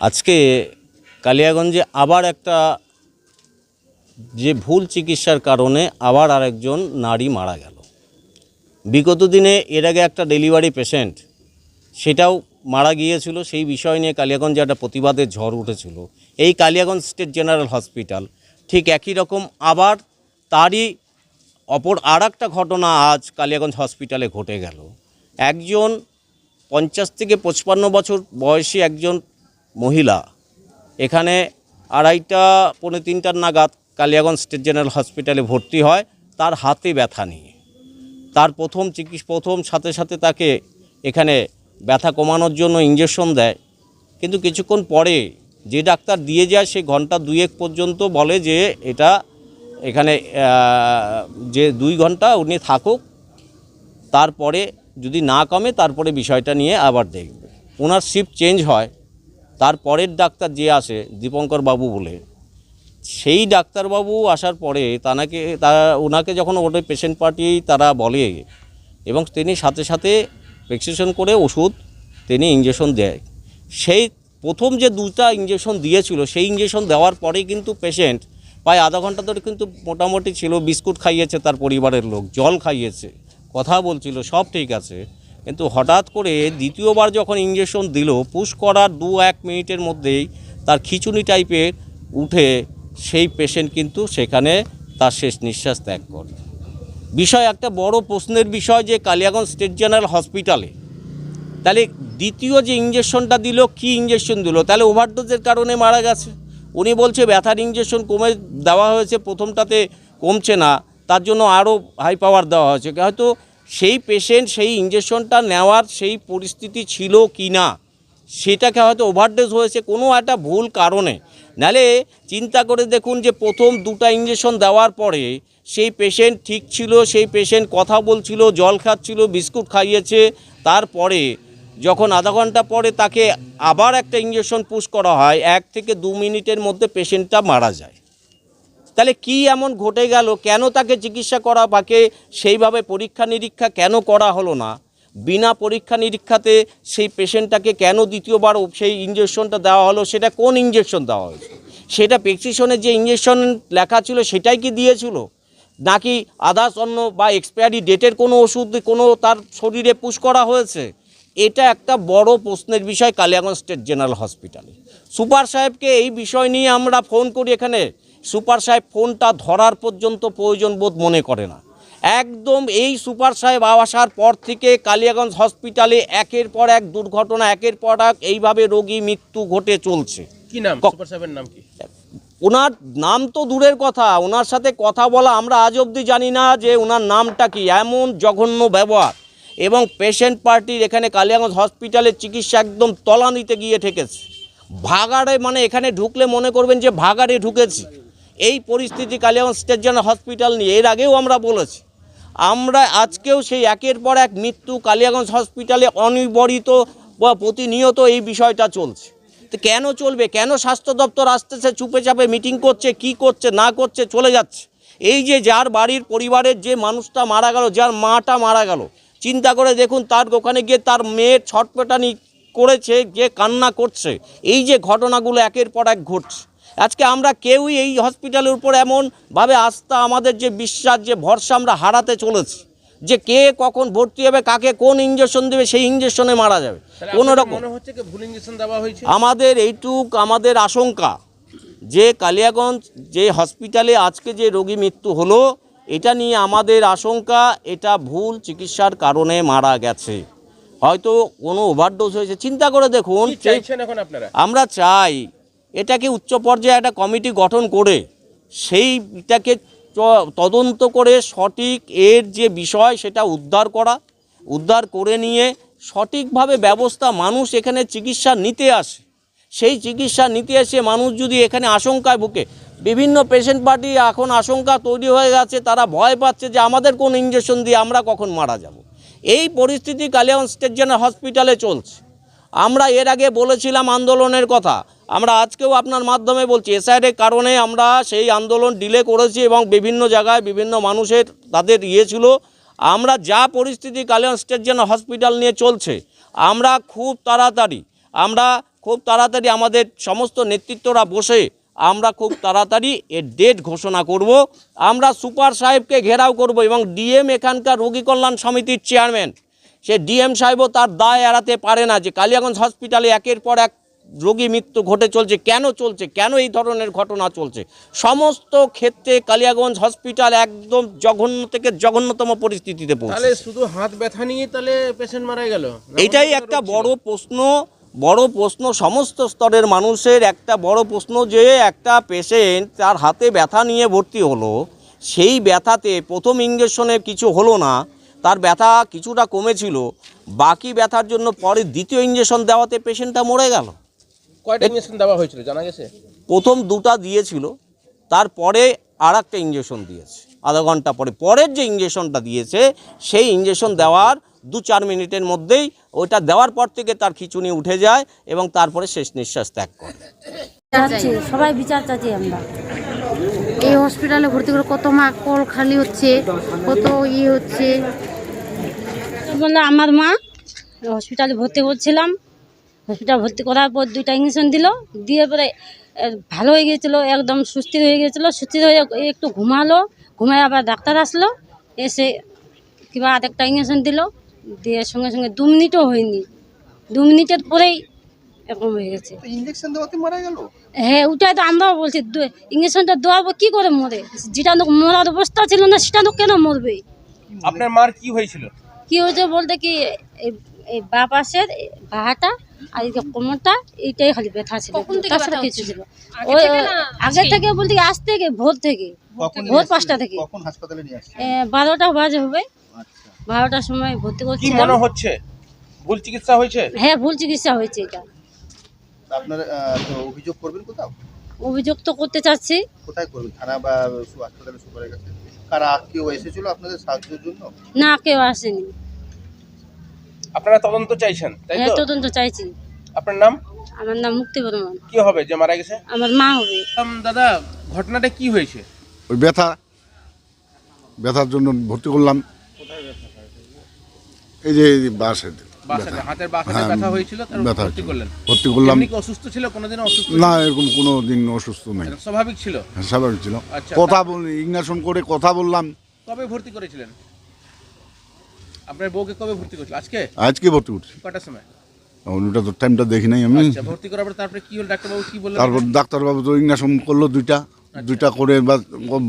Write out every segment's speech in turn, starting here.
আজকে কালিয়াগঞ্জে আবার একটা যে ভুল চিকিৎসার কারণে আবার আরেকজন নারী মারা গেল। বিগত দিনে এর আগে একটা ডেলিভারি পেশেন্ট সেটাও মারা গিয়েছিল। সেই বিষয় নিয়ে কালিয়াগঞ্জে একটা প্রতিবাদের ঝড় উঠেছিল। এই কালিয়াগঞ্জ স্টেট জেনারেল হসপিটাল ঠিক একই রকম আবার তারই অপর আর একটা ঘটনা আজ কালিয়াগঞ্জ হসপিটালে ঘটে গেল। একজন 50 থেকে 55 বছর বয়সী একজন মহিলা এখানে 2:30 পৌনে 3টার নাগাদ কালিয়াগঞ্জ স্টেট জেনারেল হসপিটালে ভর্তি হয় তার হাতে ব্যথা নিয়ে। তার প্রথম সাথে সাথে তাকে এখানে ব্যথা কমানোর জন্য ইঞ্জেকশন দেয়, কিন্তু কিছুক্ষণ পরে যে ডাক্তার দিয়ে যায় সে ঘন্টা 2-1 পর্যন্ত বলে যে এটা এখানে যে 2 ঘন্টা উনি থাকুক, তারপরে যদি না কমে তারপরে বিষয়টা নিয়ে আবার দেখবে। ওনার শিফট চেঞ্জ হয়। তারপরের ডাক্তার যে আসে দীপঙ্কর বাবু বলে, সেই ডাক্তারবাবু আসার পরে ওনাকে যখন ওটা পেশেন্ট পার্টি তারা বলে এবং তিনি সাথে সাথে প্রেসক্রিপশন করে ওষুধ তিনি ইঞ্জেকশন দেয়। সেই প্রথম যে 2টা ইঞ্জেকশন দিয়েছিল সেই ইঞ্জেকশন দেওয়ার পরেই কিন্তু পেশেন্ট প্রায় আধা ঘন্টা ধরে কিন্তু মোটামুটি ছিল। বিস্কুট খাইয়েছে তার পরিবারের লোক, জল খাইয়েছে, কথা বলছিল, সব ঠিক আছে। কিন্তু হঠাৎ করে দ্বিতীয়বার যখন ইঞ্জেকশন দিল, পুশ করার 2-1 মিনিটের মধ্যেই তার খিঁচুনি টাইপের উঠে সেই পেশেন্ট কিন্তু সেখানে তার শেষ নিঃশ্বাস ত্যাগ করে। বিষয় একটা বড় প্রশ্নের বিষয় যে কালিয়াগঞ্জ স্টেট জেনারেল হসপিটালে তাহলে দ্বিতীয় যে ইঞ্জেকশনটা দিল কী ইঞ্জেকশন দিল? তাহলে ওভারডোজের কারণে মারা গেছে। উনি বলছে ব্যথার ইঞ্জেকশন কমে দেওয়া হয়েছে, প্রথমটাতে কমছে না, তার জন্য আরও হাই পাওয়ার দেওয়া হয়েছে। হয়তো সেই পেশেন্ট সেই ইঞ্জেকশনটা নেওয়ার সেই পরিস্থিতি ছিল কি না, সেটাকে হয়তো ওভারডোজ হয়েছে কোনো একটা ভুল কারণে। নাহলে চিন্তা করে দেখুন যে প্রথম 2টা ইঞ্জেকশন দেওয়ার পরে সেই পেশেন্ট ঠিক ছিল, সেই পেশেন্ট কথা বলছিল, জল খাচ্ছিল, বিস্কুট খাইয়েছে। তারপরে যখন আধা ঘন্টা পরে তাকে আবার একটা ইঞ্জেকশন পুশ করা হয়, 1 থেকে 2 মিনিটের মধ্যে পেশেন্টটা মারা যায়। তাহলে কি এমন ঘটে গেল? কেন তাকে চিকিৎসা করা বাকে সেইভাবে পরীক্ষা নিরীক্ষা কেন করা হলো না? বিনা পরীক্ষা নিরীক্ষাতে সেই পেশেন্টটাকে কেন দ্বিতীয়বার সেই ইঞ্জেকশনটা দেওয়া হলো? সেটা কোন ইঞ্জেকশন দেওয়া হয়েছে? সেটা প্রেসক্রিপশনে যে ইঞ্জেকশন লেখা ছিল সেটাই কি দিয়েছিল, নাকি আদার্স অন্য বা এক্সপায়ারি ডেটের কোনো ওষুধ কোনো তার শরীরে পুশ করা হয়েছে? এটা একটা বড় প্রশ্নের বিষয় কালিয়াগঞ্জ স্টেট জেনারেল হসপিটালে। সুপার সাহেবকে এই বিষয় নিয়ে আমরা ফোন করি, এখানে সুপার সাহেব ফোনটা ধরার পর্যন্ত প্রয়োজন বোধ মনে করে না। একদম এই সুপার সাহেব আসার পর থেকে কালিয়াগঞ্জ হসপিটালে একের পর এক দুর্ঘটনা, একের পর এক এইভাবে রোগী মৃত্যু ঘটে চলছে। কি নাম সুপার সাহেবের নাম কি? ওনার নাম তো দূরের কথা, ওনার সাথে কথা বলা আমরা আজ অবধি জানি না যে ওনার নামটা কি। এমন জঘন্য ব্যবহার এবং পেশেন্ট পার্টির এখানে কালিয়াগঞ্জ হসপিটালের চিকিৎসা একদম তলানিতে গিয়ে ঠেকেছে। ভাগাড়ে মানে এখানে ঢুকলে মনে করবেন যে ভাগাড়ে ঢুকেছি। এই পরিস্থিতি কালিয়াগঞ্জ স্টেট জেনারেল হসপিটাল নিয়ে এর আগেও আমরা বলেছি। আমরা আজকেও সেই একের পর এক মৃত্যু কালিয়াগঞ্জ হসপিটালে অনিবারিত বা প্রতিনিয়ত এই বিষয়টা চলছে। তো কেন চলবে? কেন স্বাস্থ্য দপ্তর আসতেছে, চুপে চাপে মিটিং করছে, কি করছে না করছে, চলে যাচ্ছে? এই যে যার বাড়ির পরিবারের যে মানুষটা মারা গেল, যার মাটা মারা গেল, চিন্তা করে দেখুন তার ওখানে গিয়ে তার মেয়ের ছটপটানি করেছে, যে কান্না করছে। এই যে ঘটনাগুলো একের পর এক ঘটছে, আজকে আমরা কেউই এই হসপিটালের উপর এমনভাবে আস্থা, আমাদের যে বিশ্বাস, যে ভরসা আমরা হারাতে চলেছি যে কে কখন ভর্তি হবে, কাকে কোন ইঞ্জেকশন দেবে, সেই ইঞ্জেকশনে মারা যাবে কোনো রকম। মনে হচ্ছে কি ভুল ইঞ্জেকশন দেওয়া হয়েছে? আমাদের আমাদের আশঙ্কা যে কালিয়াগঞ্জ যে হসপিটালে আজকে যে রোগী মৃত্যু হলো, এটা নিয়ে আমাদের আশঙ্কা এটা ভুল চিকিৎসার কারণে মারা গেছে, হয়তো কোনো ওভারডোজ হয়েছে। চিন্তা করে দেখুন, এখন আপনারা আমরা চাই এটাকে উচ্চ পর্যায়ে একটা কমিটি গঠন করে সেইটাকে তদন্ত করে সঠিক এর যে বিষয় সেটা উদ্ধার করে নিয়ে সঠিকভাবে ব্যবস্থা, মানুষ এখানে চিকিৎসা নিতে আসে, সেই চিকিৎসা নিতে এসে মানুষ যদি এখানে আশঙ্কায় ভুগে, বিভিন্ন পেশেন্ট পার্টি এখন আশঙ্কা তৈরি হয়ে গেছে, তারা ভয় পাচ্ছে যে আমাদের কোন ইঞ্জেকশন দিয়ে আমরা কখন মারা যাব। এই পরিস্থিতি কালিয়াগঞ্জ স্টেট জেনারেল হসপিটালে চলছে। আমরা এর আগে বলেছিলাম আন্দোলনের কথা, আমরা আজকেও আপনার মাধ্যমে বলছি, এসআইআরের কারণে আমরা সেই আন্দোলন ডিলে করেছি এবং বিভিন্ন জায়গায় বিভিন্ন মানুষের তাদের ছিল। আমরা যা পরিস্থিতি কালিয়াগঞ্জ স্টেট জেনারেল হসপিটাল নিয়ে চলছে, আমরা খুব তাড়াতাড়ি আমরা খুব তাড়াতাড়ি আমাদের সমস্ত নেতৃত্বরা বসে আমরা খুব তাড়াতাড়ি এর ডেট ঘোষণা করব। আমরা সুপার সাহেবকে ঘেরাও করব এবং ডিএম এখানকার রোগী কল্যাণ সমিতির চেয়ারম্যান, সে ডিএম সাহেবও তার দায় এড়াতে পারে না যে কালিয়াগঞ্জ হসপিটালে একের পর এক রোগী মৃত্যু ঘটে চলছে, কেন এই ধরনের ঘটনা চলছে। সমস্ত ক্ষেত্রে কালিয়াগঞ্জ হসপিটাল একদম জঘন্য থেকে জঘন্যতম পরিস্থিতিতে তাহলে পৌঁছেছে। শুধু হাত ব্যথা নিয়ে তাহলে পেশেন্ট মারা গেল? এইটাই একটা বড় প্রশ্ন সমস্ত স্তরের মানুষের একটা বড় প্রশ্ন যে একটা পেশেন্ট তার হাতে ব্যথা নিয়ে ভর্তি হলো, সেই ব্যথাতে প্রথম ইঞ্জেকশনে কিছু হলো না, তার ব্যথা কিছুটা কমেছিল, বাকি ব্যথার জন্য পরে দ্বিতীয় ইঞ্জেকশন দেওয়াতে পেশেন্টটা মরে গেল। কয়টা ইঞ্জেকশন দেওয়া হয়েছিল জানা গেছে? প্রথম 2টা দিয়েছিল, তারপরে আর একটা ইঞ্জেকশন দিয়েছে আধা ঘন্টা পরে। পরের যে ইঞ্জেকশনটা দিয়েছে সেই ইঞ্জেকশন দেওয়ার 2-4 মিনিটের মধ্যেই ওইটা দেওয়ার পর থেকে তার খিঁচুনি উঠে যায় এবং তারপরে শেষ নিঃশ্বাস ত্যাগ করে। চাচ্ছি, সবাই বিচার চাচ্ছি আমরা। এই হসপিটালে ভর্তি করে কত মা কল খালি হচ্ছে, কত হচ্ছে। বললো আমার মা হসপিটালে ভর্তি করছিলাম, হসপিটাল ভর্তি করার পর 2টা ইঞ্জেকশন দিল, দিয়ে পরে ভালো হয়ে গিয়েছিলো, একদম সুস্থ হয়ে গিয়েছিলো। সুস্থ হয়ে একটু ঘুমায় আবার ডাক্তার আসলো, এসে কিবা আরেকটা ইঞ্জেকশন দিল, দিয়ে সঙ্গে সঙ্গে 2 মিনিটও হয়নি, 2 মিনিটের পরেই এরকম হয়ে গেছে। ইঞ্জেকশন দেওয়াতে মারা গেল? হ্যাঁ, ওটাই তো আমরাও বলছি, ইঞ্জেকশনটা দেওয়াবো কি করে মরে, যেটা লোক মরার অবস্থা ছিল না সেটা লোক কেন মরবে। আপনার মার কি হয়েছিল? কি হয়েছে বলতে কি এই বাঁ পাশের বাহাটা আর এই যে কোমরটা এইটাই খালি ব্যথা ছিল, তাছাড়া কিছু ছিল। ওই আগে থেকে বলতে কি আজ থেকে ভোর 5টা থেকে কখন হাসপাতালে নিয়ে আসছে? 12টা বাজে হবে, আচ্ছা, 12টার সময় ভর্তি কি করছিলাম। মনে হচ্ছে ভুল চিকিৎসা হয়েছে? হ্যাঁ, ভুল চিকিৎসা হয়েছে। এটা আপনার তো অভিযোগ করবেন কোথাও? অভিযোগ তো করতে চাচ্ছি। কোথায় করবেন? থানা বা হাসপাতালে সুপারের কাছে? কারা কেউ এসেছিল আপনাদের সাহায্যের জন্য? না, কেউ আসেনি। আপনারা তদন্ত চাইছেন তাই হ্যাঁ, তো? তদন্ত চাইছি। আপনার নাম? আমার নাম মুক্তি বর্মন। কি হবে যে মারা গেছে? আমার মা হবে। দাদা, ঘটনাটা কি হয়েছে? ওই ব্যথার জন্য ভর্তি করলাম। এই যে বাসের বাসাতে হাতের বাসাতে হ্যাঁ, ব্যথা হয়েছিল, তার ব্যথা ভর্তি করলেন। ভর্তি করলাম। এমনি কি অসুস্থ ছিল? কোনোদিন অসুস্থ না, এরকম কোনো দিন অসুস্থ নেই, স্বাভাবিক ছিল? স্বাভাবিক ছিল। আচ্ছা, কথা ইগনিশন করে কথা বললাম। কবে ভর্তি করেছিলেন? আপনার বউকে কবে ভর্তি করেছিল? আজকে ভর্তি করছি। কটার সময়? ওটা তো টাইমটা দেখি নাই আমি। আচ্ছা, ভর্তি করার পর তারপরে কি হলো? ডাক্তারবাবু কি বললেন? তারপর ডাক্তারবাবু তো ইগনিশন করলো দুইটা করে, বা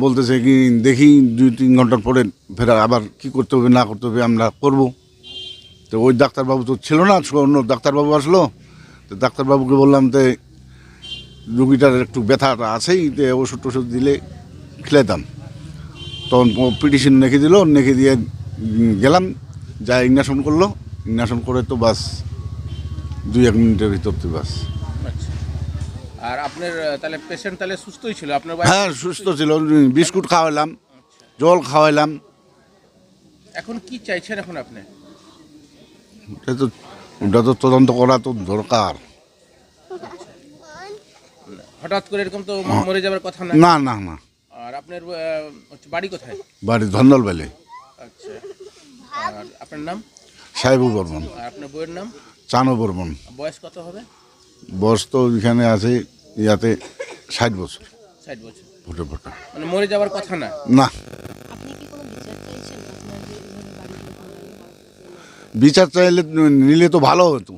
বলতেছে কি দেখি 2-3 ঘন্টার পরে ফের আবার কি করতে হবে না করতে হবে আমরা করব। তো ওই ডাক্তারবাবু তো ছিল না, অন্য ডাক্তারবাবু আসলো। তো ডাক্তারবাবুকে বললাম যে রুগীটার একটু ব্যথাটা আছেই, যে ওষুধ টষুধ দিলে খেলেতাম। তখন পিটিশন লিখে দিল, লিখে দিয়ে গেলাম, যা ইগনিশন করলো। ইগনিশন করে তো বাস 2-1 মিনিটের ভিতর তো বাস। আচ্ছা, আর আপনার তাহলে পেশেন্ট তাহলে সুস্থই ছিল? আপনার হ্যাঁ, সুস্থ ছিল। বিস্কুট খাওয়াইলাম, জল খাওয়াইলাম। এখন কি চাইছেন এখন আপনি? ওটা তো তদন্ত করা তো দরকার। হঠাৎ করে এরকম তো মরে যাবার কথা না। না না না, আর আপনার বাড়ি কোথায়? বাড়ি ধন্দল বেলে। আচ্ছা, আর আপনার নাম? সাহেবুর বর্মন। আর আপনার বউয়ের নাম? চানো বর্মন। বয়স কত হবে? বয়স তো এখানে আছে ইয়াতে 60 বছর। 60 বছর। ফুটে ফোটা মানে মরে যাবার কথা না? না। বিচার চাইলে নিলে তো ভালো হতো।